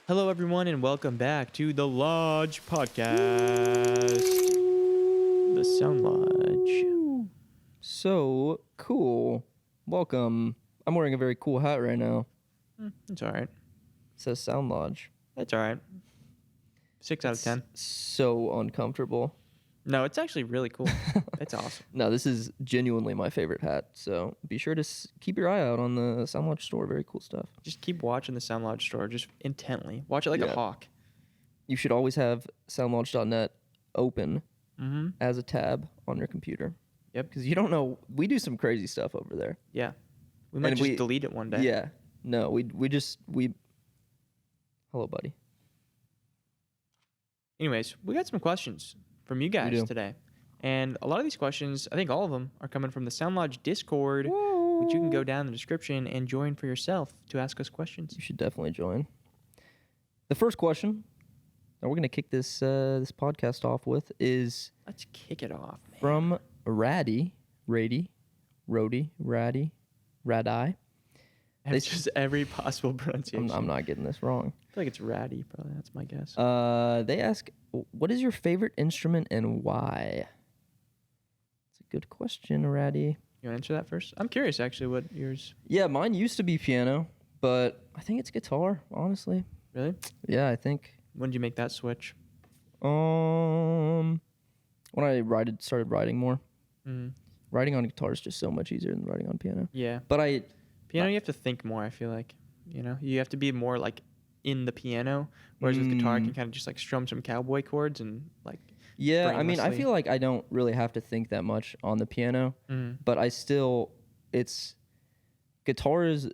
Hello, everyone, and welcome back to the Lodge Podcast. The Sound Lodge. So cool. Welcome. I'm wearing a very cool hat right now. It's all right. It says Sound Lodge. It's all right. 6 out of 10. So uncomfortable. No, it's actually really cool. It's awesome. No, this is genuinely my favorite hat. So be sure to keep your eye out on the Sound Lodge store. Very cool stuff. Just keep watching the Sound Lodge store, just intently. Watch it like a hawk. You should always have soundlodge.net open Mm-hmm. as a tab on your computer. Yep. Because you don't know. We do some crazy stuff over there. Yeah. We might And just delete it one day. Yeah. No, we Hello, buddy. Anyways, we got some questions from you guys today. And a lot of these questions, I think all of them, are coming from the Sound Lodge Discord, which you can go down in the description and join for yourself to ask us questions. You should definitely join. The first question that we're going to kick this podcast off with is... Let's kick it off, man. From Raddy. It's just every possible pronunciation. I'm not getting this wrong. I feel like it's Ratty, probably. That's my guess. They ask, what is your favorite instrument and why? It's a good question, Raddy. You want to answer that first? I'm curious, actually, what yours... Yeah, mine used to be piano, but I think it's guitar, honestly. Really? Yeah, I think. When did you make that switch? When I started writing more. Mm-hmm. Writing on guitar is just so much easier than writing on piano. Yeah. But Piano, you have to think more, I feel like. You know? You have to be more, like, in the piano, whereas with guitar, I can kind of just, like, strum some cowboy chords and, like... Yeah, I mean, I feel like I don't really have to think that much on the piano, but guitar is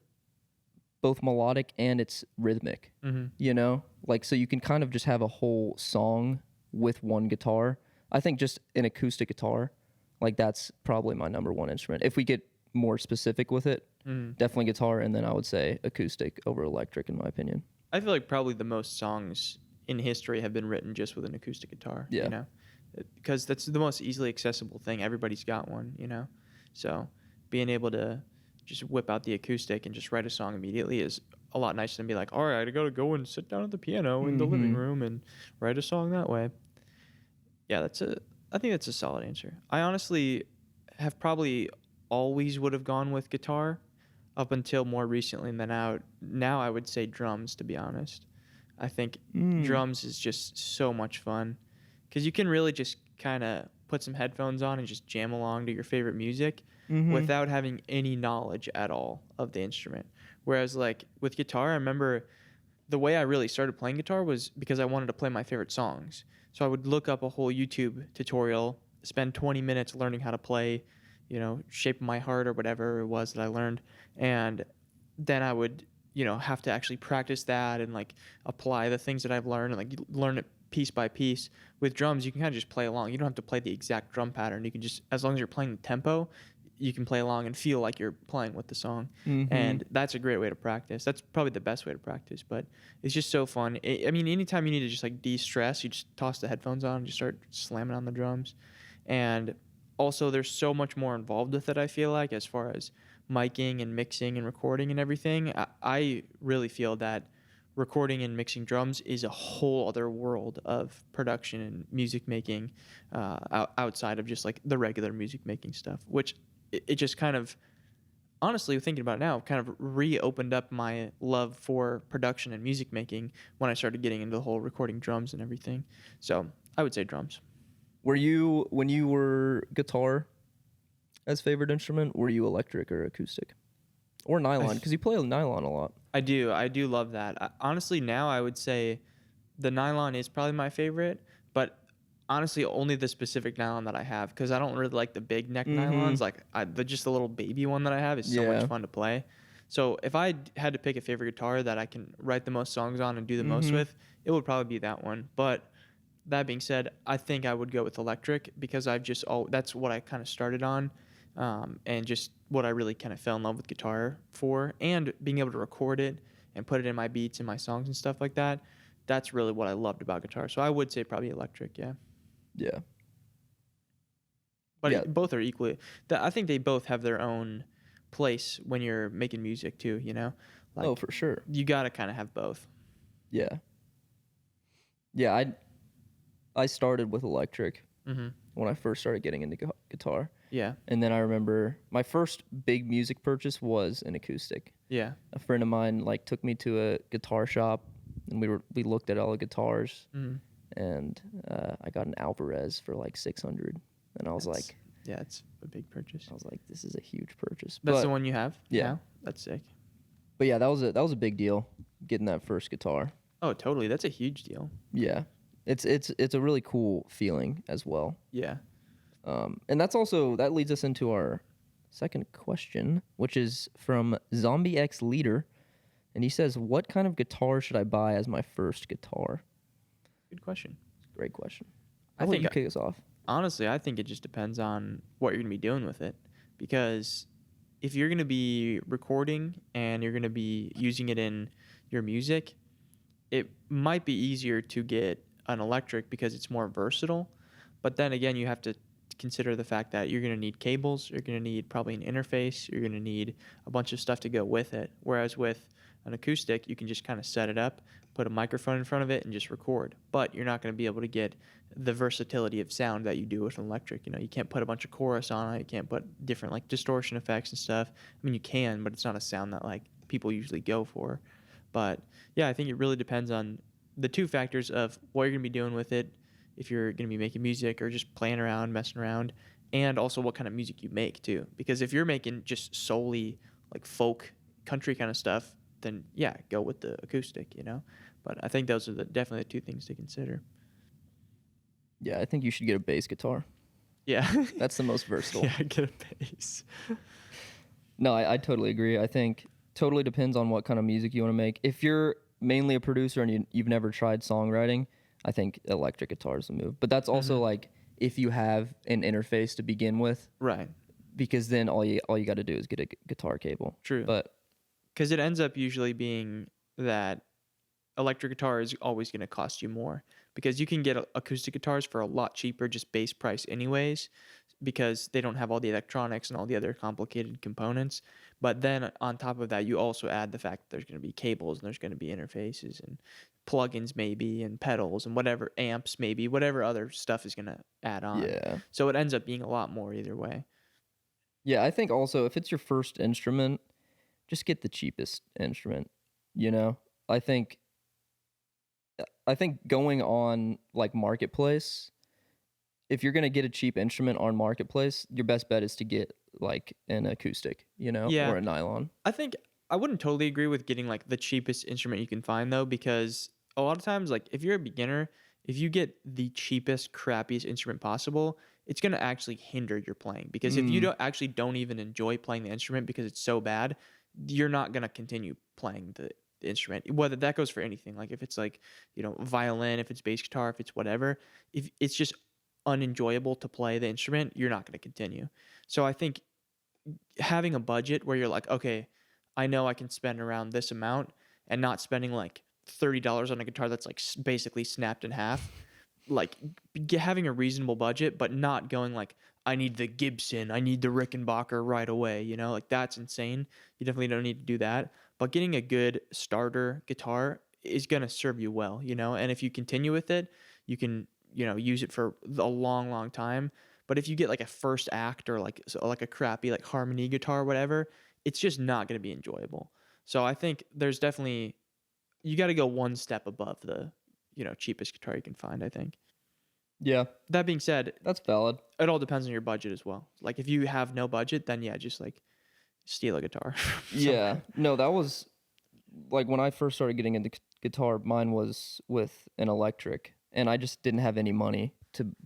both melodic and it's rhythmic, you know? Like, so you can kind of just have a whole song with one guitar. I think just an acoustic guitar, like, that's probably my number one instrument. If we get more specific with it, definitely guitar, and then I would say acoustic over electric, in my opinion. I feel like probably the most songs in history have been written just with an acoustic guitar, you know? Because that's the most easily accessible thing. Everybody's got one, you know? So being able to just whip out the acoustic and just write a song immediately is a lot nicer than be like, all right, I gotta go and sit down at the piano in the living room and write a song that way. Yeah, I think that's a solid answer. I honestly have probably always would have gone with guitar up until more recently than now I would say drums, to be honest. I think drums is just so much fun because you can really just kind of put some headphones on and just jam along to your favorite music without having any knowledge at all of the instrument. Whereas like with guitar, I remember the way I really started playing guitar was because I wanted to play my favorite songs. So I would look up a whole YouTube tutorial, spend 20 minutes learning how to play, you know, Shape of My Heart or whatever it was that I learned. And then I would, you know, have to actually practice that and like apply the things that I've learned and like learn it piece by piece. With drums, you can kind of just play along. You don't have to play the exact drum pattern. You can just, as long as you're playing the tempo, you can play along and feel like you're playing with the song. And that's a great way to practice. That's probably the best way to practice, but it's just so fun. I mean, anytime you need to just like de-stress, you just toss the headphones on and just start slamming on the drums. And also there's so much more involved with it, I feel like, as far as miking and mixing and recording and everything. I really feel that recording and mixing drums is a whole other world of production and music making outside of just like the regular music making stuff, which it just kind of, honestly, thinking about it now, kind of reopened up my love for production and music making when I started getting into the whole recording drums and everything. So I would say drums. When you were guitar as favorite instrument, were you electric or acoustic? Or nylon, because you play nylon a lot. I do love that. Honestly, now I would say the nylon is probably my favorite, but honestly, only the specific nylon that I have, because I don't really like the big neck nylons. Like just the little baby one that I have is so much fun to play. So if I had to pick a favorite guitar that I can write the most songs on and do the most with, it would probably be that one. But that being said, I think I would go with electric because that's what I kind of started on. And just what I really kind of fell in love with guitar for, and being able to record it and put it in my beats and my songs and stuff like that. That's really what I loved about guitar. So I would say probably electric, yeah. Yeah. But both are equally. I think they both have their own place when you're making music too, you know? Like, for sure. You got to kind of have both. Yeah. Yeah, I started with electric when I first started getting into guitar. Yeah. And then I remember my first big music purchase was an acoustic. Yeah. A friend of mine like took me to a guitar shop, and we looked at all the guitars, and I got an Alvarez for like $600, and I was like, yeah, it's a big purchase. I was like, this is a huge purchase. That's the one you have? Yeah. Now? That's sick. But yeah, that was a big deal getting that first guitar. Oh, totally. That's a huge deal. Yeah. It's a really cool feeling as well. Yeah. And that leads us into our second question, which is from Zombie X Leader, and he says, "What kind of guitar should I buy as my first guitar?" Good question. Great question. I I'll let think you kick us off. Honestly, I think it just depends on what you're going to be doing with it, because if you're going to be recording and you're going to be using it in your music, it might be easier to get an electric because it's more versatile. But then again, you have to consider the fact that you're going to need cables, you're going to need probably an interface, you're going to need a bunch of stuff to go with it. Whereas with an acoustic, you can just kind of set it up, put a microphone in front of it, and just record. But you're not going to be able to get the versatility of sound that you do with an electric. You know, you can't put a bunch of chorus on it, you can't put different like distortion effects and stuff. I mean, you can, but it's not a sound that like people usually go for. But yeah, I think it really depends on the two factors of what you're going to be doing with it, if you're going to be making music or just playing around, messing around, and also what kind of music you make too. Because if you're making just solely like folk, country kind of stuff, then yeah, go with the acoustic, you know? But I think those are definitely the two things to consider. Yeah, I think you should get a bass guitar. Yeah. That's the most versatile. Yeah, get a bass. No, I totally agree. I think totally depends on what kind of music you want to make. If you're mainly a producer and you've never tried songwriting, I think electric guitar is the move. But that's also like if you have an interface to begin with. Right. Because then all you got to do is get a guitar cable. True. But because it ends up usually being that electric guitar is always going to cost you more, because you can get acoustic guitars for a lot cheaper, just base price anyways, because they don't have all the electronics and all the other complicated components. But then on top of that, you also add the fact that there's going to be cables and there's going to be interfaces and plugins maybe and pedals and whatever, amps maybe, whatever other stuff is going to add on. Yeah. So it ends up being a lot more either way. Yeah, I think also if it's your first instrument, just get the cheapest instrument, you know? I think going on like Marketplace, if you're going to get a cheap instrument on Marketplace, your best bet is to get like an acoustic, you know, or a nylon. I think I wouldn't totally agree with getting like the cheapest instrument you can find though, because a lot of times, like if you're a beginner, if you get the cheapest, crappiest instrument possible, it's going to actually hinder your playing, because if you don't even enjoy playing the instrument because it's so bad, you're not going to continue playing the instrument. Whether that goes for anything, like if it's like, you know, violin, if it's bass guitar, if it's whatever, if it's just unenjoyable to play the instrument, you're not going to continue. So I think having a budget where you're like, okay, I know I can spend around this amount, and not spending like $30 on a guitar that's like basically snapped in half, like having a reasonable budget, but not going like, I need the Gibson, I need the Rickenbacker right away, you know, like that's insane. You definitely don't need to do that. But getting a good starter guitar is going to serve you well, you know, and if you continue with it, you can, you know, use it for a long, long time. But if you get like a first act or like a crappy like harmony guitar or whatever, it's just not going to be enjoyable. So I think there's definitely, you got to go one step above the, you know, cheapest guitar you can find, I think. Yeah. That being said, that's valid. It all depends on your budget as well. Like if you have no budget, then yeah, just like steal a guitar. Yeah. No, that was like when I first started getting into guitar, mine was with an electric, and I just didn't have any money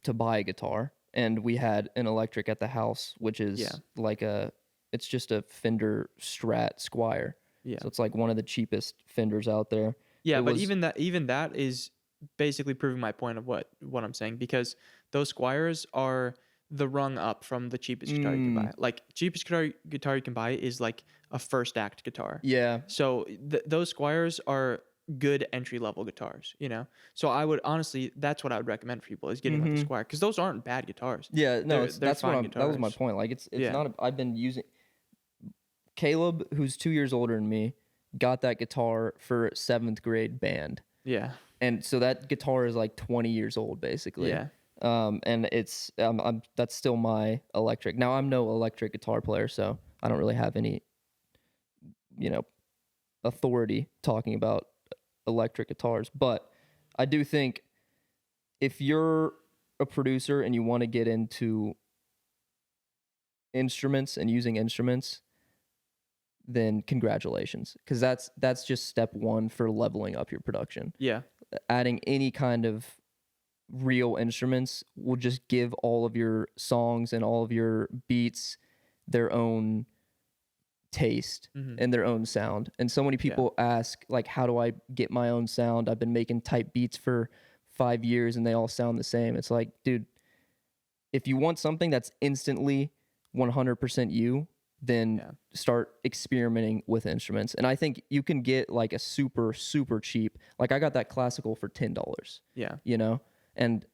to buy a guitar. And we had an electric at the house, which is like it's just a Fender Strat Squire. Yeah. So it's like one of the cheapest Fenders out there. Yeah, but even that is basically proving my point of what I'm saying, because those Squires are the rung up from the cheapest guitar you can buy. Like cheapest guitar you can buy is like a first act guitar. Yeah. So those Squires are good entry level guitars, you know. So I would honestly, that's what I would recommend for people, is getting like a Squire, because those aren't bad guitars. Yeah, no, that was my point. Like it's not. I've been using. Caleb, who's 2 years older than me, got that guitar for 7th grade band. Yeah. And so that guitar is like 20 years old basically. Yeah. And it's that's still my electric. Now I'm no electric guitar player, so I don't really have any, you know, authority talking about electric guitars. But I do think if you're a producer and you want to get into instruments and using instruments, then congratulations, because that's just step one for leveling up your production. Yeah. Adding any kind of real instruments will just give all of your songs and all of your beats their own taste and their own sound. And so many people ask, like, how do I get my own sound? I've been making type beats for 5 years and they all sound the same. It's like, dude, if you want something that's instantly 100% you, then start experimenting with instruments. And I think you can get like a super, super cheap, like I got that classical for $10. Yeah. You know? And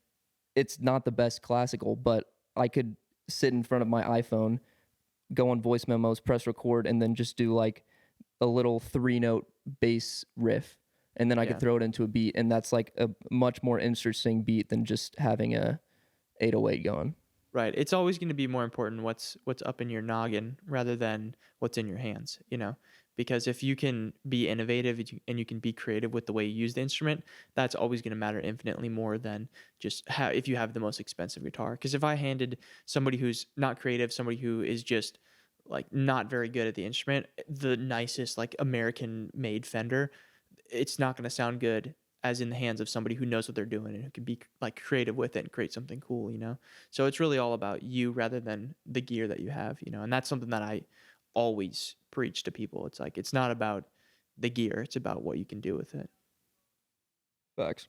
it's not the best classical, but I could sit in front of my iPhone, go on voice memos, press record, and then just do like a little 3-note bass riff. And then I could throw it into a beat. And that's like a much more interesting beat than just having a 808 going. Right. It's always going to be more important what's up in your noggin rather than what's in your hands, you know, because if you can be innovative and you can be creative with the way you use the instrument, that's always going to matter infinitely more than just if you have the most expensive guitar. Because if I handed somebody who's not creative, somebody who is just like not very good at the instrument, the nicest like American made Fender, it's not going to sound good as in the hands of somebody who knows what they're doing and who can be like creative with it and create something cool, you know? So it's really all about you rather than the gear that you have, you know? And that's something that I always preach to people. It's like, it's not about the gear. It's about what you can do with it. Facts.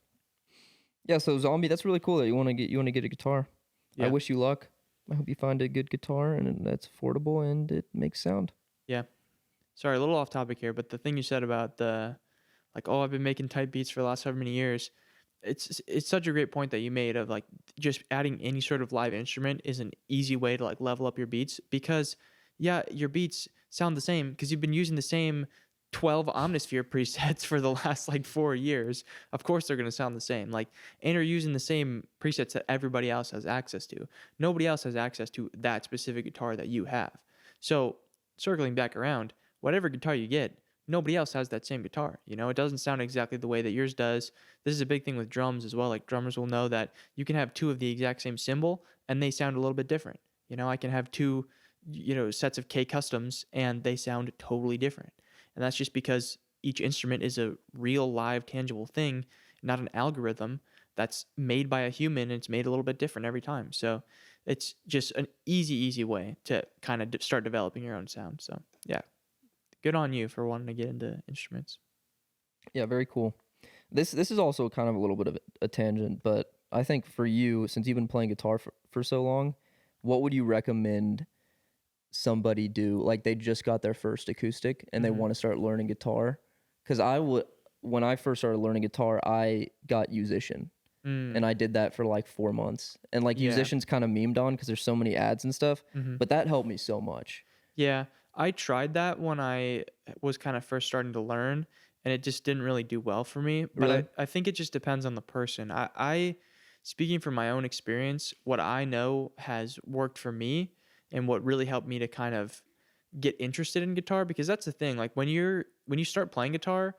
Yeah. So Zombie, that's really cool that you want to get a guitar. Yeah. I wish you luck. I hope you find a good guitar and that's affordable and it makes sound. Yeah. Sorry, a little off topic here, but the thing you said about like, oh, I've been making type beats for the last however many years. It's such a great point that you made of like just adding any sort of live instrument is an easy way to like level up your beats because yeah, your beats sound the same because you've been using the same 12 Omnisphere presets for the last like 4 years. Of course they're going to sound the same. Like, and you're using the same presets that everybody else has access to. Nobody else has access to that specific guitar that you have. So circling back around, whatever guitar you get, nobody else has that same guitar. You know, it doesn't sound exactly the way that yours does. This is a big thing with drums as well. Like drummers will know that you can have two of the exact same cymbal and they sound a little bit different. You know, I can have two, you know, sets of K customs and they sound totally different. And that's just because each instrument is a real live tangible thing, not an algorithm that's made by a human and it's made a little bit different every time. So it's just an easy way to kind of start developing your own sound. So yeah. Good on you for wanting to get into instruments. Yeah, very cool. This is also kind of a little bit of a tangent, but I think for you, since you've been playing guitar for so long, what would you recommend somebody do? Like they just got their first acoustic and they want to start learning guitar. Because when I first started learning guitar, I got Musician. And I did that for like 4 months. And like Musician's kind of memed on because there's so many ads and stuff, but that helped me so much. Yeah. I tried that when I was kind of first starting to learn, and it just didn't really do well for me. But really? I think it just depends on the person. I speaking from my own experience, what I know has worked for me and what really helped me to kind of get interested in guitar, because that's the thing. Like when you start playing guitar,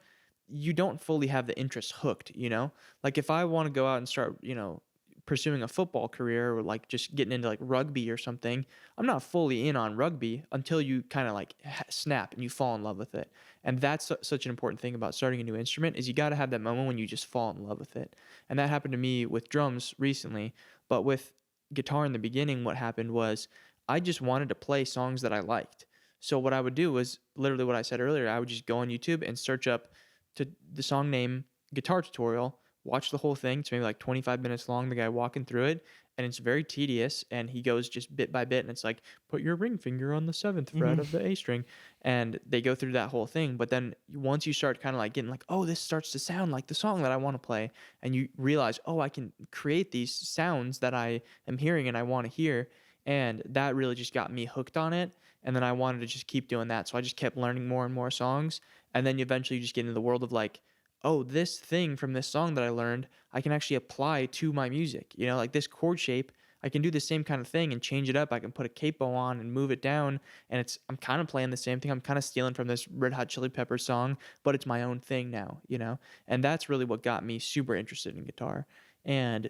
you don't fully have the interest hooked, you know? Like if I want to go out and start, you know, pursuing a football career or like just getting into like rugby or something, I'm not fully in on rugby until you kind of like snap and you fall in love with it. And that's such an important thing about starting a new instrument is you got to have that moment when you just fall in love with it. And that happened to me with drums recently, but with guitar in the beginning, what happened was I just wanted to play songs that I liked. So what I would do was literally what I said earlier. I would just go on YouTube and search up to the song name guitar tutorial, watch the whole thing. It's maybe like 25 minutes long, the guy walking through it, and it's very tedious, and he goes just bit by bit, and it's like, put your ring finger on the 7th fret of the A string, and they go through that whole thing. But then once you start kind of like getting like, oh, this starts to sound like the song that I want to play, and you realize, oh, I can create these sounds that I am hearing and I want to hear, and that really just got me hooked on it, and then I wanted to just keep doing that, so I just kept learning more and more songs, and then eventually you just get into the world of like, oh, this thing from this song that I learned, I can actually apply to my music. You know, like this chord shape, I can do the same kind of thing and change it up. I can put a capo on and move it down, and I'm kind of playing the same thing. I'm kind of stealing from this Red Hot Chili Peppers song, but it's my own thing now, you know? And that's really what got me super interested in guitar. And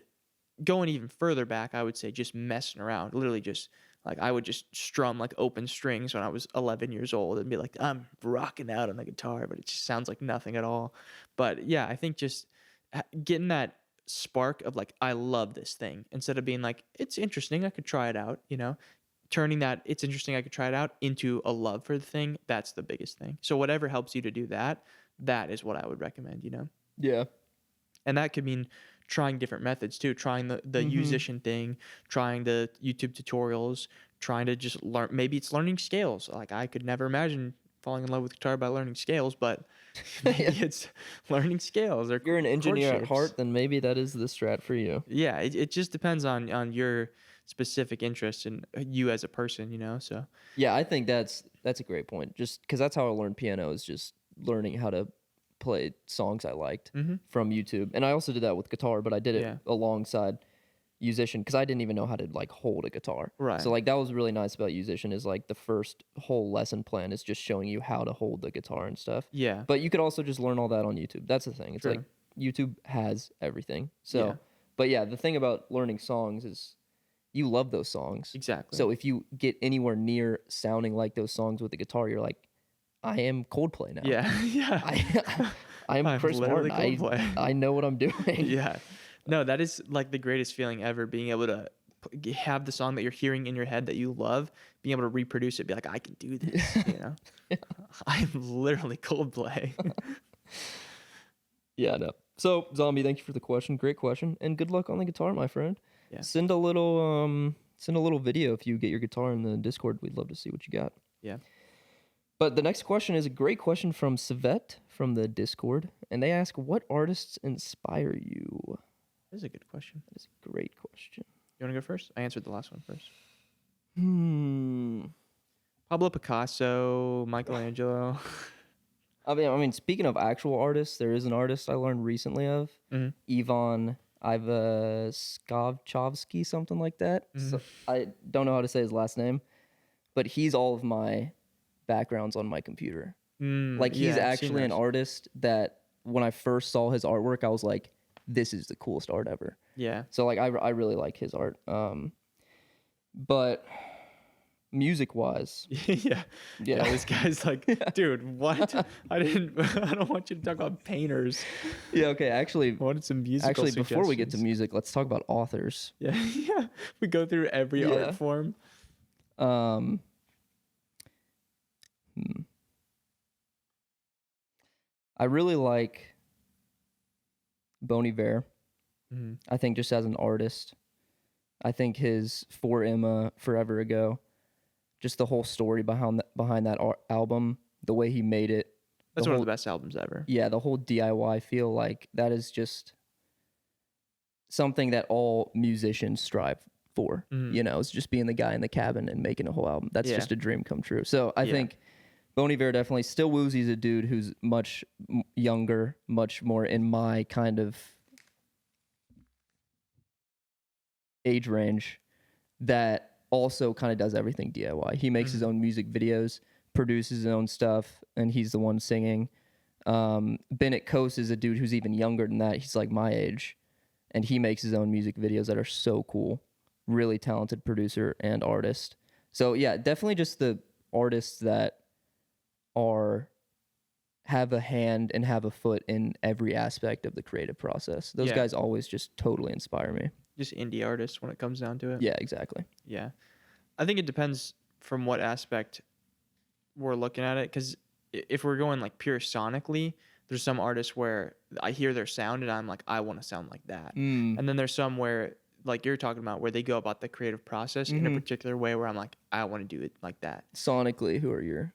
going even further back, I would say just messing around, literally just like I would just strum like open strings when I was 11 years old and be like, I'm rocking out on the guitar, but it just sounds like nothing at all. But yeah, I think just getting that spark of like, I love this thing instead of being like, it's interesting, I could try it out, you know, turning that it's interesting, I could try it out into a love for the thing. That's the biggest thing. So whatever helps you to do that, that is what I would recommend, you know? Yeah. And that could mean trying different methods too, trying the musician thing, trying the YouTube tutorials, trying to just learn. Maybe it's learning scales. Like I could never imagine falling in love with guitar by learning scales, but maybe it's learning scales. Or you're an engineer chord at heart, shapes. then maybe that is the strat for you. Yeah, it just depends on your specific interest and you as a person, you know. So yeah, I think that's a great point. Just because that's how I learned piano, is just learning how to play songs I liked from YouTube. And I also did that with guitar, but I did it alongside Musician because I didn't even know how to like hold a guitar. Right. So like that was really nice about Musician, is like the first whole lesson plan is just showing you how to hold the guitar and stuff. Yeah. But you could also just learn all that on YouTube. That's the thing. It's like YouTube has everything. So but yeah, the thing about learning songs is you love those songs. Exactly. So if you get anywhere near sounding like those songs with the guitar, you're like, I am Coldplay now. Yeah. Yeah. I am Chris Martin. I know what I'm doing. Yeah. No, that is like the greatest feeling ever, being able to have the song that you're hearing in your head that you love, being able to reproduce it, be like, I can do this, you know? I'm literally Coldplay. Yeah, no. So, Zombie, thank you for the question. Great question. And good luck on the guitar, my friend. Yeah. Send a little video if you get your guitar in the Discord. We'd love to see what you got. Yeah. But the next question is a great question from Savet from the Discord. And they ask, what artists inspire you? That is a good question. That is a great question. You want to go first? I answered the last one first. Hmm. Pablo Picasso, Michelangelo. I mean, speaking of actual artists, there is an artist I learned recently of, Ivan Ivaskovchovsky, something like that. So I don't know how to say his last name, but he's all of my backgrounds on my computer. Like he's actually an artist that when I first saw his artwork, I was like, this is the coolest art ever. Yeah. So like I really like his art. But music wise, yeah, this guy's like, dude, what? I don't want you to talk about painters. Yeah, okay, actually, I wanted some musical before we get to music, let's talk about authors. Yeah, we go through every art form. I really like Bon Iver. I think just as an artist, I think his For Emma, Forever Ago, just the whole story behind that album, the way he made it. That's one of the best albums ever. Yeah, the whole DIY feel, like that is just something that all musicians strive for. You know, it's just being the guy in the cabin and making a whole album. That's just a dream come true. So I think Bon Iver definitely. Still Woozy's a dude who's much younger, much more in my kind of age range, that also kind of does everything DIY. He makes his own music videos, produces his own stuff, and he's the one singing. Bennett Coase is a dude who's even younger than that. He's like my age, and he makes his own music videos that are so cool. Really talented producer and artist. So yeah, definitely just the artists that have a hand and have a foot in every aspect of the creative process. Those guys always just totally inspire me. Just indie artists when it comes down to it. Yeah, exactly. Yeah. I think it depends from what aspect we're looking at it, because if we're going like pure sonically, there's some artists where I hear their sound and I'm like, I want to sound like that. And then there's some where, like you're talking about, where they go about the creative process in a particular way where I'm like, I want to do it like that. Sonically, who are your...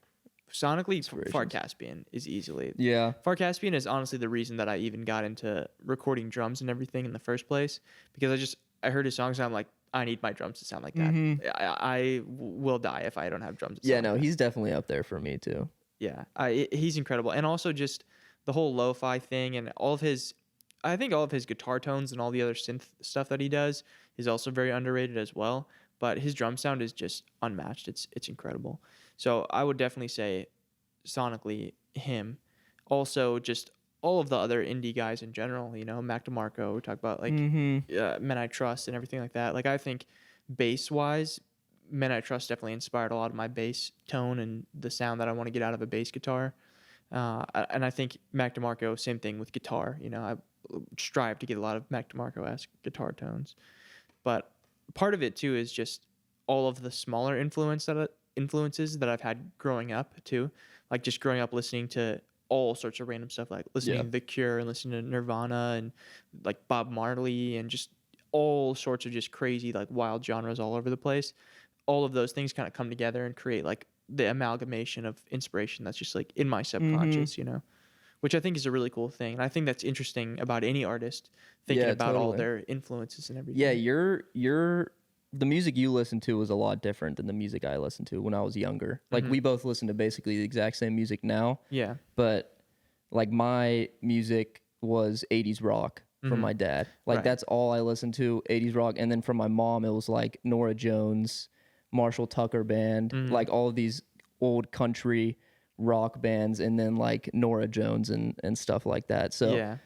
Sonically, Far Caspian is easily. Yeah. Far Caspian is honestly the reason that I even got into recording drums and everything in the first place, because I heard his songs and I'm like, I need my drums to sound like that. I will die if I don't have drums. Yeah, no, he's definitely up there for me too. Yeah, he's incredible. And also just the whole lo-fi thing and all of his, I think all of his guitar tones and all the other synth stuff that he does is also very underrated as well. But his drum sound is just unmatched. It's incredible. So I would definitely say sonically him. Also, just all of the other indie guys in general, Mac DeMarco, we talk about like Men I Trust and everything like that. Like I think bass wise, Men I Trust definitely inspired a lot of my bass tone and the sound that I want to get out of a bass guitar. And I think Mac DeMarco, same thing with guitar. I strive to get a lot of Mac DeMarco-esque guitar tones. But part of it too is just all of the smaller influences that I've had growing up too. Like just growing up listening to all sorts of random stuff, like listening to The Cure and listening to Nirvana and like Bob Marley and just all sorts of just crazy like wild genres all over the place. All of those things kind of come together and create like the amalgamation of inspiration that's just like in my subconscious, which I think is a really cool thing. And I think that's interesting about any artist thinking about all their influences and everything. Yeah, the music you listen to was a lot different than the music I listened to when I was younger. Like we both listen to basically the exact same music now. Yeah. But like my music was 80s rock from my dad. Like that's all I listened to, 80s rock. And then from my mom, it was like Norah Jones, Marshall Tucker Band, like all of these old country rock bands, and then like Norah Jones and stuff like that. So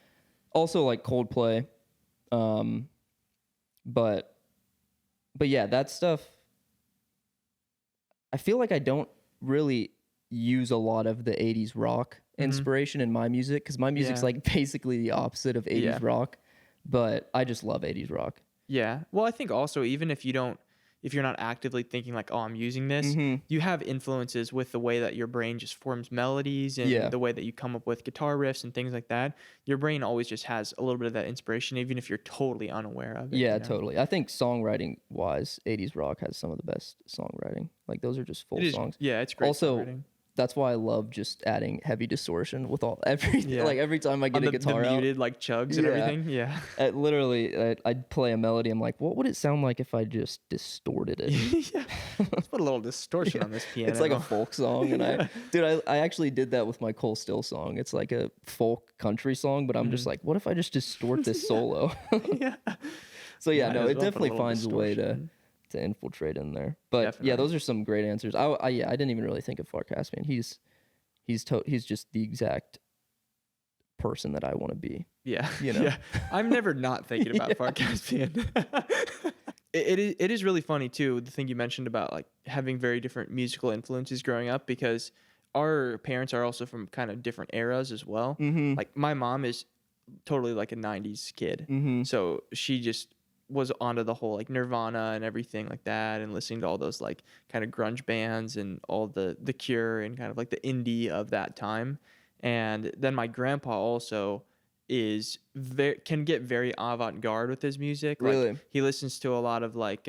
also like Coldplay. But yeah, that stuff, I feel like I don't really use a lot of the 80s rock inspiration in my music, because my music's like basically the opposite of 80s rock, but I just love 80s rock. Yeah. Well, I think also even if you're not actively thinking like, oh, I'm using this, you have influences with the way that your brain just forms melodies and the way that you come up with guitar riffs and things like that. Your brain always just has a little bit of that inspiration, even if you're totally unaware of it. Yeah, totally. I think songwriting wise, 80s rock has some of the best songwriting. Like those are just full songs. Yeah, it's great. Also, songwriting. That's why I love just adding heavy distortion with everything. Like every time I get a guitar the out, muted like chugs and everything. Yeah. I'd play a melody. I'm like, what would it sound like if I just distorted it? Let's put a little distortion on this piano. It's like a folk song, and I actually did that with my Cole Still song. It's like a folk country song, but I'm just like, what if I just distort this solo? So it definitely finds a way to infiltrate in there. But definitely. Those are some great answers. I didn't even really think of Far Caspian. He's just the exact person that I want to be. Yeah. Yeah. I'm never not thinking about Far Caspian. It is really funny too, the thing you mentioned about like having very different musical influences growing up, because our parents are also from kind of different eras as well. Like my mom is totally like a 90s kid. So she just was onto the whole like Nirvana and everything like that, and listening to all those like kind of grunge bands and all the Cure and kind of like the indie of that time. And then my grandpa also can get very avant-garde with his music. Really? Like, he listens to a lot of like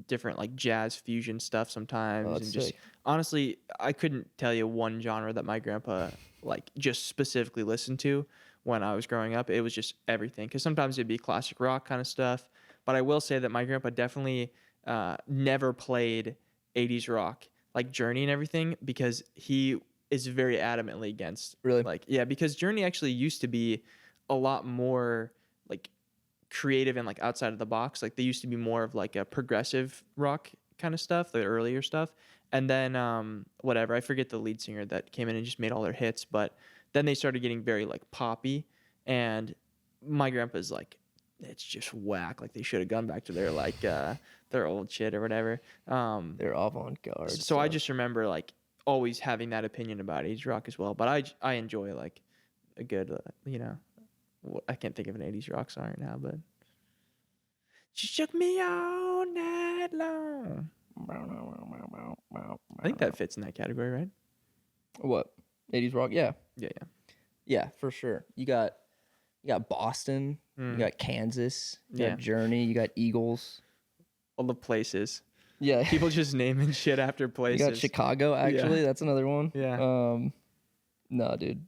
different like jazz fusion stuff sometimes. Oh, that's and just sick. Honestly, I couldn't tell you one genre that my grandpa like just specifically listened to when I was growing up. It was just everything, because sometimes it'd be classic rock kind of stuff. But I will say that my grandpa definitely never played 80s rock, like Journey and everything, because he is very adamantly against. Really? Like, yeah, because Journey actually used to be a lot more like creative and like outside of the box. Like they used to be more of like a progressive rock kind of stuff, the earlier stuff. And then I forget the lead singer that came in and just made all their hits, but then they started getting very like poppy, and my grandpa's like, it's just whack. Like they should have gone back to their like their old shit or whatever. They're avant-garde. So I just remember like always having that opinion about 80s rock as well. But I enjoy like a good I can't think of an 80s rock song right now, but she shook me all night long. I think that fits in that category, right? What? 80s rock? Yeah. Yeah. Yeah, for sure. You got Boston, you got Kansas, you got Journey, you got Eagles. All the places. Yeah. People just naming shit after places. You got Chicago, actually. That's another one. Yeah. No, dude.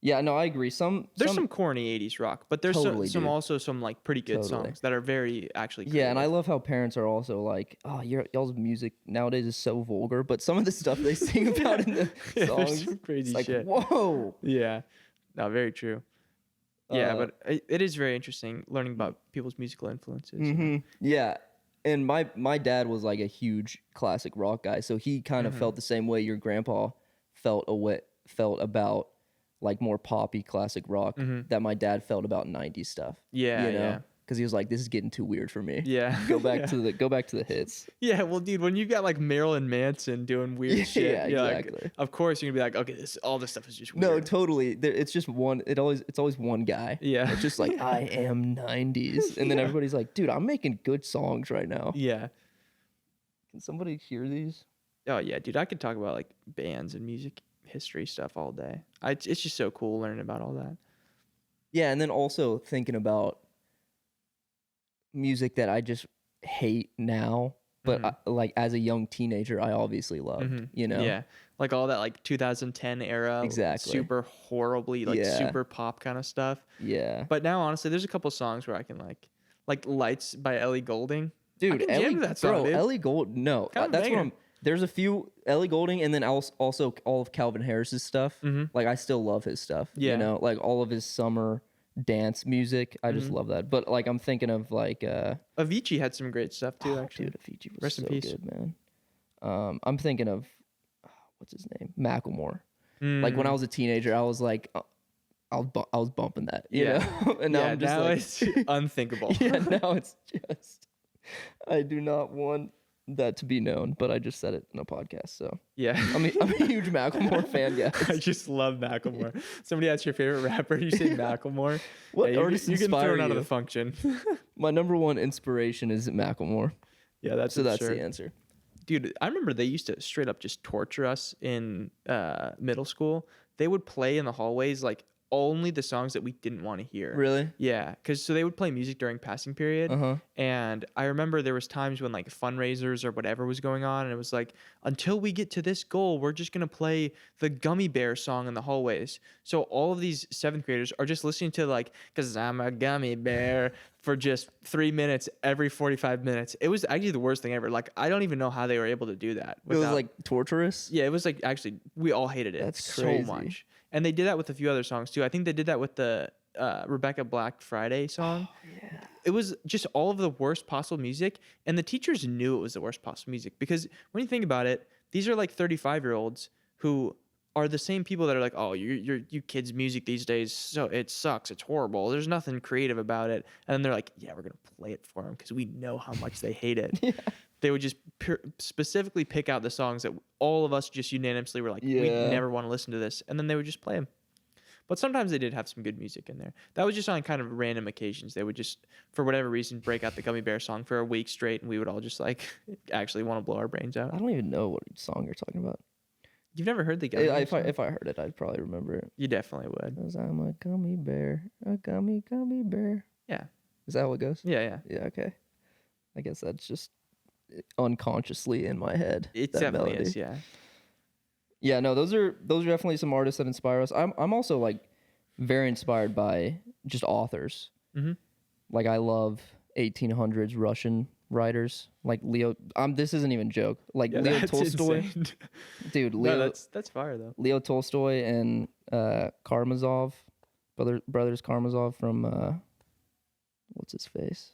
Yeah, no, I agree. There's some corny 80s rock, but there's totally, some like pretty good songs that are very actually creative. Yeah, and I love how parents are also like, oh, y'all's music nowadays is so vulgar, but some of the stuff they sing about in the songs, some crazy it's like, shit. Whoa. Yeah. No, very true. Yeah, but it is very interesting learning about people's musical influences. Yeah. And my dad was like a huge classic rock guy, so he kind of felt the same way your grandpa felt about like more poppy classic rock that my dad felt about 90s stuff. Yeah, you know? yeah. Because he was like, this is getting too weird for me. Yeah. Go back to the hits. Yeah, well, dude, when you got like Marilyn Manson doing weird shit, Yeah, exactly. like, of course you're gonna be like, okay, all this stuff is just weird. No, totally. It's just one. It's always one guy. Yeah. It's just like I am 90s, and then everybody's like, dude, I'm making good songs right now. Yeah. Can somebody hear these? Oh yeah, dude, I could talk about like bands and music history stuff all day. It's just so cool learning about all that. Yeah, and then also thinking about music that I just hate now, but like as a young teenager, I obviously loved. You know? Yeah, like all that like 2010 era, Exactly. super horribly like super pop kind of stuff. Yeah. But now honestly, there's a couple songs where I can like Lights by Ellie Goulding. Dude, I can jam to that song, dude. Ellie Goulding. No, Kind of that's what banger. I'm. There's a few Ellie Goulding, and then also all of Calvin Harris's stuff. Like I still love his stuff. Yeah. You know, like all of his summer dance music. I just love that. But like I'm thinking of like Avicii had some great stuff too, actually. dude, Avicii was Rest in so peace. good, man. I'm thinking of what's his name, Macklemore. Like when I was a teenager, I was like, I was bumping that, you know. And now I'm just like, it's unthinkable. yeah, now it's just, I do not want that to be known, but I just said it in a podcast, so Yeah. I'm a huge Macklemore fan, guys. I just love Macklemore. Somebody asks your favorite rapper, you say Macklemore. What yeah, artists you get inspire thrown out of you? the function. My number one inspiration is Macklemore, Yeah, that's so that's sure. the answer. Dude, I remember they used to straight up just torture us in middle school. They would play in the hallways like only the songs that we didn't want to hear. Really? Yeah, because so they would play music during passing period, and I remember there was times when like fundraisers or whatever was going on, and it was like, until we get to this goal, we're just gonna play the Gummy Bear song in the hallways. So all of these seventh graders are just listening to like, "'Cause I'm a gummy bear" for just 3 minutes every 45 minutes. It was actually the worst thing ever. Like I don't even know how they were able to do that. It was like torturous. Yeah, it was like actually we all hated it. That's so crazy. much. And they did that with a few other songs too. I think they did that with the Rebecca Black Friday song. Oh, yeah. It was just all of the worst possible music, and the teachers knew it was the worst possible music because when you think about it, these are like 35-year-olds who are the same people that are like, "Oh, you kids' music these days, so it sucks. It's horrible. There's nothing creative about it." And then they're like, "Yeah, we're gonna play it for them because we know how much they hate it." Yeah. They would just specifically pick out the songs that all of us just unanimously were like, we Yeah. never want to listen to this. And then they would just play them. But sometimes they did have some good music in there. That was just on kind of random occasions. They would just, for whatever reason, break out the Gummy Bear song for a week straight. And we would all just like actually want to blow our brains out. I don't even know what song you're talking about. You've never heard the Gummy Bear song? If I heard it, I'd probably remember it. You definitely would. 'Cause I'm a gummy bear, a gummy bear. Yeah. Is that how it goes? Yeah. Yeah, okay. I guess that's just unconsciously in my head. It that definitely melody. is, yeah. Yeah, no, those are definitely some artists that inspire us. I'm also like very inspired by just authors. Like I love 1800s Russian writers like Leo. This isn't even a joke. Like Yeah, Leo that's Tolstoy, insane. dude. No, Leo that's fire though. Leo Tolstoy and Karamazov, brothers Karamazov from what's his face?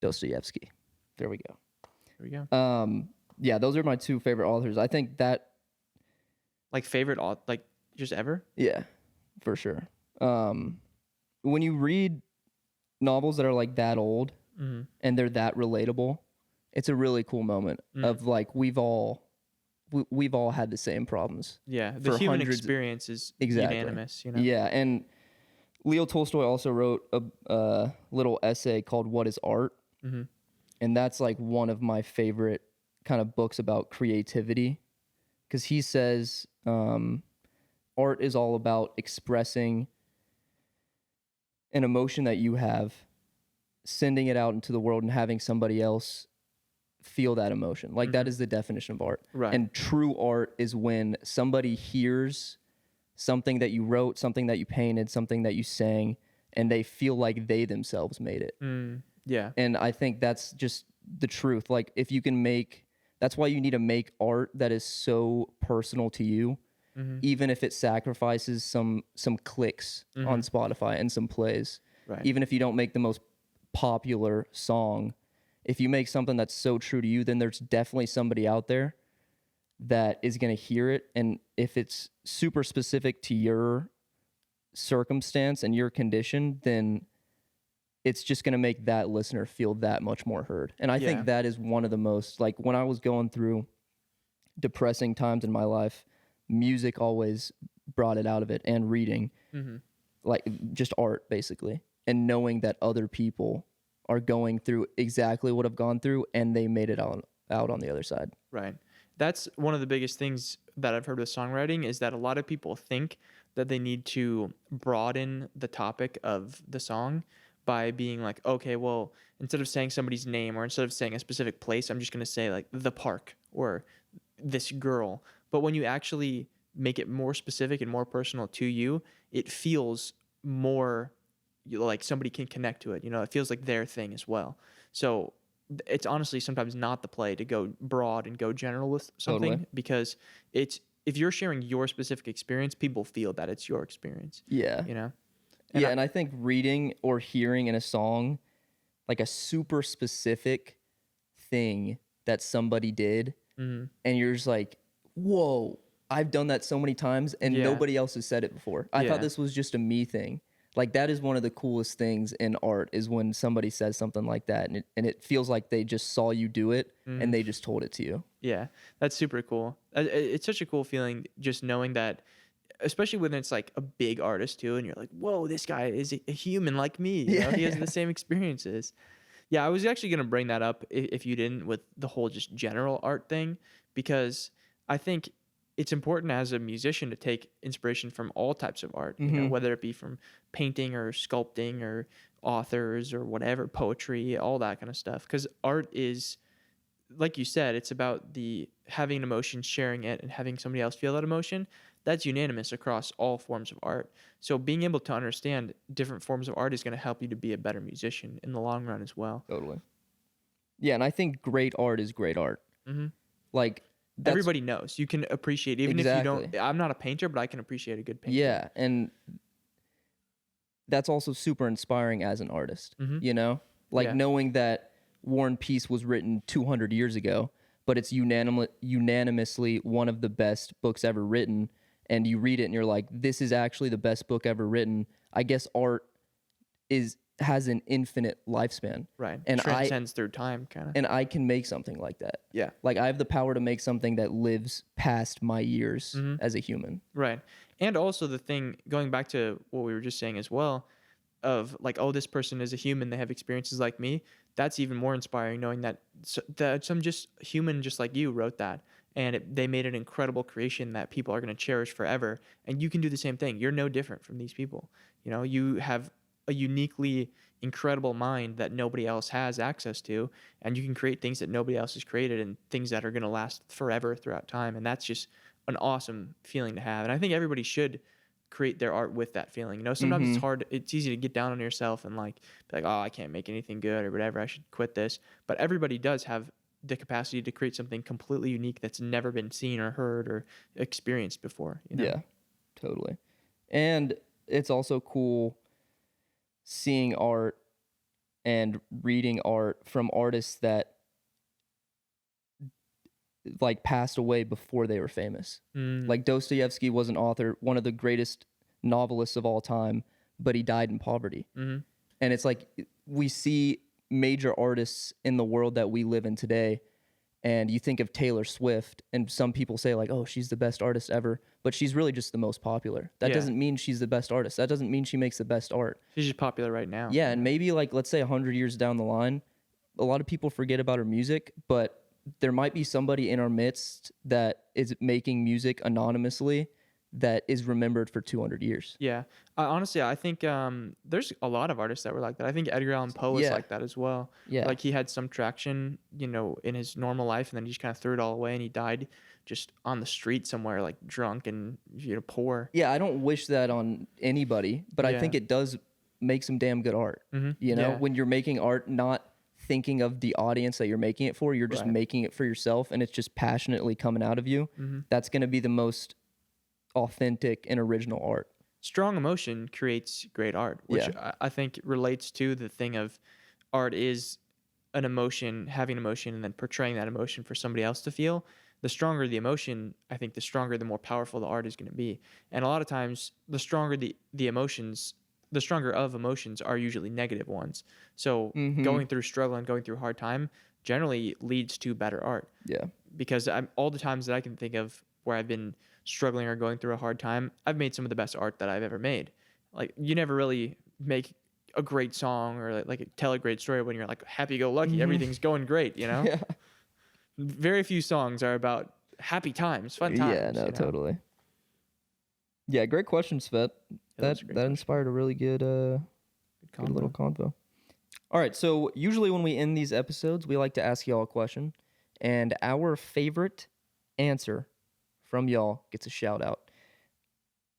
Dostoevsky. There we go. There we go. Yeah, those are my two favorite authors. I think that, Like favorite, like just ever? yeah, for sure. When you read novels that are like that old and they're that relatable, it's a really cool moment of like we've all had the same problems. Yeah, the for human hundreds- experience is Exactly. unanimous, you know? Yeah, and Leo Tolstoy also wrote a little essay called "What Is Art," and that's like one of my favorite kind of books about creativity, because he says art is all about expressing an emotion that you have, sending it out into the world, and having somebody else feel that emotion. Like that is the definition of art. Right. And true art is when somebody hears something that you wrote, something that you painted, something that you sang, and they feel like they themselves made it. Yeah. And I think that's just the truth. Like if you can that's why you need to make art that is so personal to you even if it sacrifices some clicks on Spotify and some plays. Right. Even if you don't make the most popular song, if you make something that's so true to you, then there's definitely somebody out there that is going to hear it. And if it's super specific to your circumstance and your condition, then it's just going to make that listener feel that much more heard. And I think that is one of the most, like, when I was going through depressing times in my life, music always brought it out of it, and reading, like just art basically, and knowing that other people are going through exactly what I've gone through and they made it out on the other side. Right. That's one of the biggest things that I've heard with songwriting, is that a lot of people think that they need to broaden the topic of the song by being like, okay, well, instead of saying somebody's name or instead of saying a specific place, I'm just going to say like the park or this girl. But when you actually make it more specific and more personal to you, it feels more like somebody can connect to it. You know, it feels like their thing as well. So it's honestly sometimes not the play to go broad and go general with something, Totally. because it's, if you're sharing your specific experience, people feel that it's your experience. Yeah. You know? And I think reading or hearing in a song, like a super specific thing that somebody did, and you're just like, whoa, I've done that so many times and nobody else has said it before. I thought this was just a me thing. Like, that is one of the coolest things in art, is when somebody says something like that and it feels like they just saw you do it and they just told it to you. Yeah, that's super cool. It's such a cool feeling just knowing that, especially when it's like a big artist too, and you're like, whoa, this guy is a human like me. You know? He has the same experiences. Yeah, I was actually going to bring that up if you didn't, with the whole just general art thing, because I think it's important as a musician to take inspiration from all types of art, you know, whether it be from painting or sculpting or authors or whatever, poetry, all that kind of stuff. Because art is, like you said, it's about the having an emotion, sharing it, and having somebody else feel that emotion. That's unanimous across all forms of art. So being able to understand different forms of art is going to help you to be a better musician in the long run as well. Totally. Yeah, and I think great art is great art. Like, everybody knows. You can appreciate, even if you don't. I'm not a painter, but I can appreciate a good painting. Yeah, and that's also super inspiring as an artist, you know? Like, knowing that War and Peace was written 200 years ago, but it's unanimously one of the best books ever written, and you read it and you're like, this is actually the best book ever written. I guess art has an infinite lifespan. Right. And transcends through time, kind of. And I can make something like that. Yeah. Like, I have the power to make something that lives past my years as a human. Right. And also the thing, going back to what we were just saying as well, of like, oh, this person is a human, they have experiences like me. That's even more inspiring, knowing that some just human just like you wrote that, and they made an incredible creation that people are going to cherish forever. And you can do the same thing. You're no different from these people. You know, you have a uniquely incredible mind that nobody else has access to, and you can create things that nobody else has created, and things that are going to last forever throughout time. And that's just an awesome feeling to have. And I think everybody should create their art with that feeling. You know, sometimes it's hard, it's easy to get down on yourself and like be like, oh, I can't make anything good or whatever, I should quit this. But everybody does have the capacity to create something completely unique that's never been seen or heard or experienced before, you know? Yeah, totally. And it's also cool seeing art and reading art from artists that like passed away before they were famous. Like, Dostoevsky was an author, one of the greatest novelists of all time, but he died in poverty. And it's like, we see major artists in the world that we live in today, and you think of Taylor Swift, and some people say like, oh, she's the best artist ever, but she's really just the most popular. That doesn't mean she's the best artist. That doesn't mean she makes the best art. She's just popular right now. Yeah, and maybe like, let's say 100 years down the line, a lot of people forget about her music, but there might be somebody in our midst that is making music anonymously that is remembered for 200 years. Yeah. Honestly, I think there's a lot of artists that were like that. I think Edgar Allan Poe was like that as well. Yeah. Like, he had some traction, you know, in his normal life, and then he just kind of threw it all away, and he died just on the street somewhere, like drunk and, you know, poor. Yeah, I don't wish that on anybody, but I think it does make some damn good art. You know, when you're making art, not thinking of the audience that you're making it for, you're just making it for yourself, and it's just passionately coming out of you. That's going to be the most authentic and original art. Strong emotion creates great art, which I think relates to the thing of art is an emotion, having emotion, and then portraying that emotion for somebody else to feel. The stronger the emotion, I think the stronger, the more powerful the art is going to be. And a lot of times, the stronger the emotions, the stronger of emotions are usually negative ones. So going through struggle and going through hard time generally leads to better art. Yeah. Because all the times that I can think of where I've been struggling or going through a hard time, I've made some of the best art that I've ever made. Like, you never really make a great song or like tell a great story when you're like happy-go-lucky, everything's going great, you know? Yeah. Very few songs are about happy times, fun times. Yeah, no, totally. Yeah, great question, Svet. That inspired a really good little convo. All right, so usually when we end these episodes, we like to ask y'all a question, and our favorite answer from y'all gets a shout out.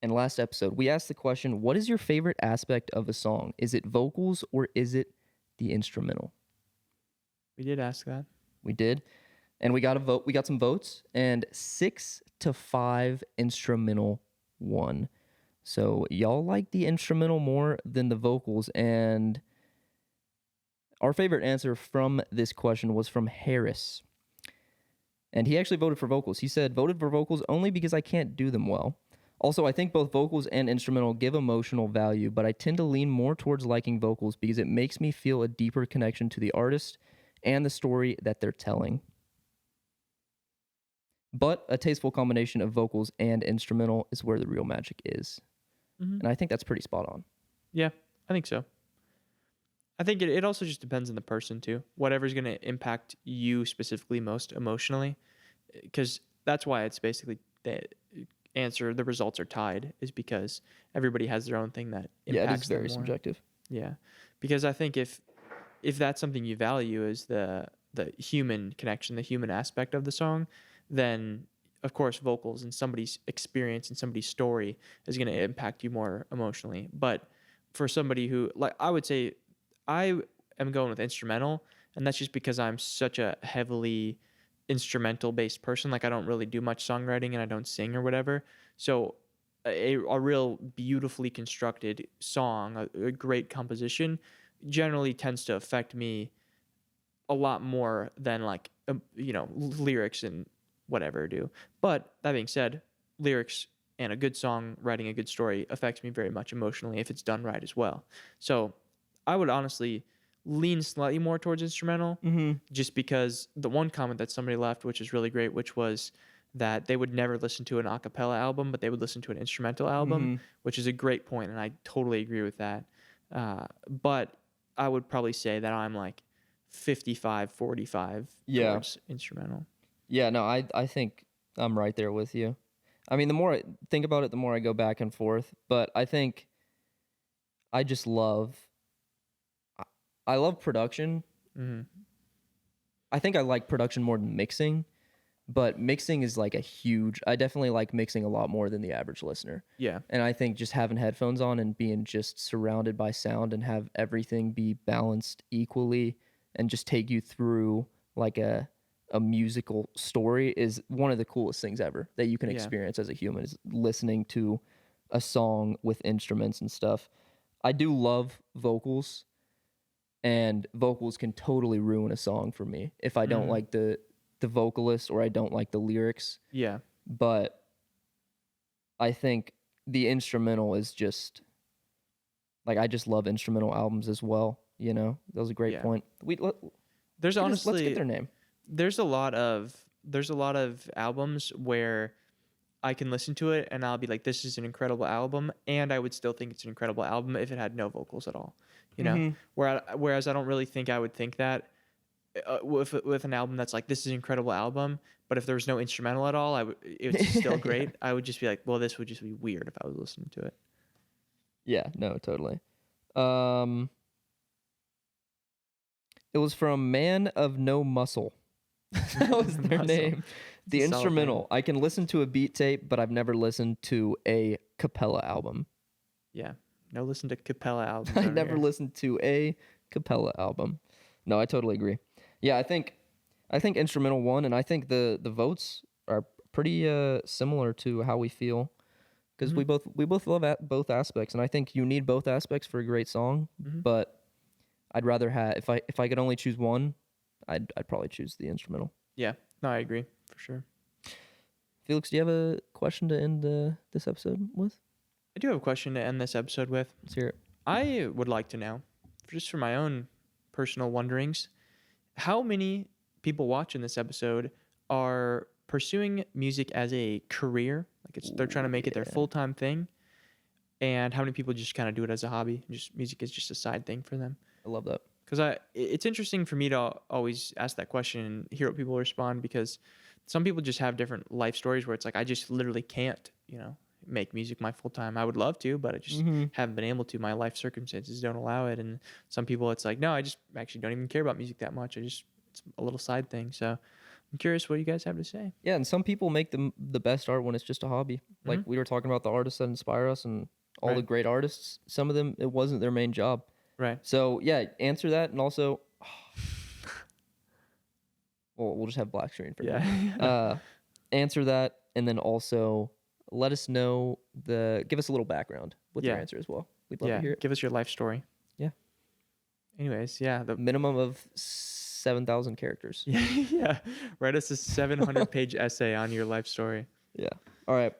And last episode, we asked the question, what is your favorite aspect of a song? Is it vocals or is it the instrumental? We did ask that. We did. And we got a vote. We got some votes, and 6-5 instrumental won. So y'all like the instrumental more than the vocals. And our favorite answer from this question was from Harris. And he actually voted for vocals. He said, voted for vocals only because I can't do them well. Also, I think both vocals and instrumental give emotional value, but I tend to lean more towards liking vocals because it makes me feel a deeper connection to the artist and the story that they're telling. But a tasteful combination of vocals and instrumental is where the real magic is. And I think that's pretty spot on. Yeah, I think so. I think it also just depends on the person too. Whatever's going to impact you specifically most emotionally, because that's why it's basically the answer, the results are tied, is because everybody has their own thing that impacts them. Yeah, it is very subjective. Yeah, because I think if that's something you value is the human connection, the human aspect of the song, then of course vocals and somebody's experience and somebody's story is going to impact you more emotionally. But for somebody who, like, I would say I am going with instrumental, and that's just because I'm such a heavily instrumental based person. Like, I don't really do much songwriting and I don't sing or whatever. So a real beautifully constructed song, a great composition generally tends to affect me a lot more than like, lyrics and whatever do. But that being said, lyrics and a good song, writing a good story affects me very much emotionally if it's done right as well. So I would honestly lean slightly more towards instrumental, just because the one comment that somebody left, which is really great, which was that they would never listen to an a cappella album, but they would listen to an instrumental album, which is a great point, and I totally agree with that. But I would probably say that I'm like 55-45 towards instrumental. Yeah, no, I think I'm right there with you. I mean, the more I think about it, the more I go back and forth. But I think I just love production. I think I like production more than mixing, but mixing is like I definitely like mixing a lot more than the average listener. Yeah. And I think just having headphones on and being just surrounded by sound and have everything be balanced equally and just take you through like a musical story is one of the coolest things ever that you can experience as a human, is listening to a song with instruments and stuff. I do love vocals, and vocals can totally ruin a song for me if I don't like the vocalist or I don't like the lyrics. Yeah. But I think the instrumental is just like, I just love instrumental albums as well. You know, that was a great point. Let's get their name. There's a lot of albums where I can listen to it and I'll be like, this is an incredible album, and I would still think it's an incredible album if it had no vocals at all. You know, whereas I don't really think I would think that with an album that's like, this is an incredible album, but if there was no instrumental at all, it's still great. I would just be like, well, this would just be weird if I was listening to it. Yeah, no, totally. It was from Man of No Muscle. That was their name. The instrumental. I can listen to a beat tape, but I've never listened to a cappella album. Yeah. No, listen to cappella albums. I never listened to a cappella album. No, I totally agree. Yeah, I think instrumental won, and I think the votes are pretty similar to how we feel. because we both love both aspects, and I think you need both aspects for a great song. But I'd rather have if I could only choose one, I'd probably choose the instrumental. Yeah, no, I agree for sure. Felix, do you have a question to end this episode with? I do have a question to end this episode with. Let's hear it. I would like to know, just for my own personal wonderings, how many people watching this episode are pursuing music as a career, like they're trying to make it their full-time thing, and how many people just kind of do it as a hobby, just music is just a side thing for them. I love that, because it's interesting for me to always ask that question and hear what people respond, because some people just have different life stories where it's like, I just literally can't, make music my full-time. I would love to, but I just haven't been able to. My life circumstances don't allow it. And some people, it's like, no, I just actually don't even care about music that much. It's a little side thing. So I'm curious what you guys have to say. Yeah, and some people make the best art when it's just a hobby. Like we were talking about the artists that inspire us and all the great artists. Some of them, it wasn't their main job. Right. So yeah, answer that, and also, well, we'll just have black screen for now. Answer that, and then also let us know give us a little background with your answer as well. We'd love to hear it. Give us your life story. Yeah. Anyways, the minimum of 7,000 characters. Yeah. Write us a 700-page essay on your life story. Yeah. All right.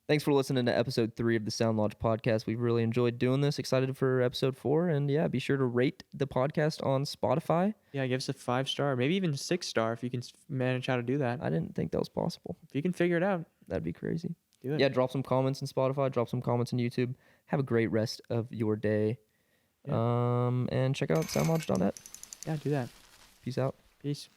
Thanks for listening to episode 3 of the Sound Lodge podcast. We've really enjoyed doing this. Excited for episode 4. And be sure to rate the podcast on Spotify. Yeah, give us a 5-star, maybe even 6-star if you can manage how to do that. I didn't think that was possible. If you can figure it out, that'd be crazy. Do it. Yeah, drop some comments on Spotify, drop some comments on YouTube. Have a great rest of your day. Yeah. And check out soundlodge.net. Yeah, do that. Peace out. Peace.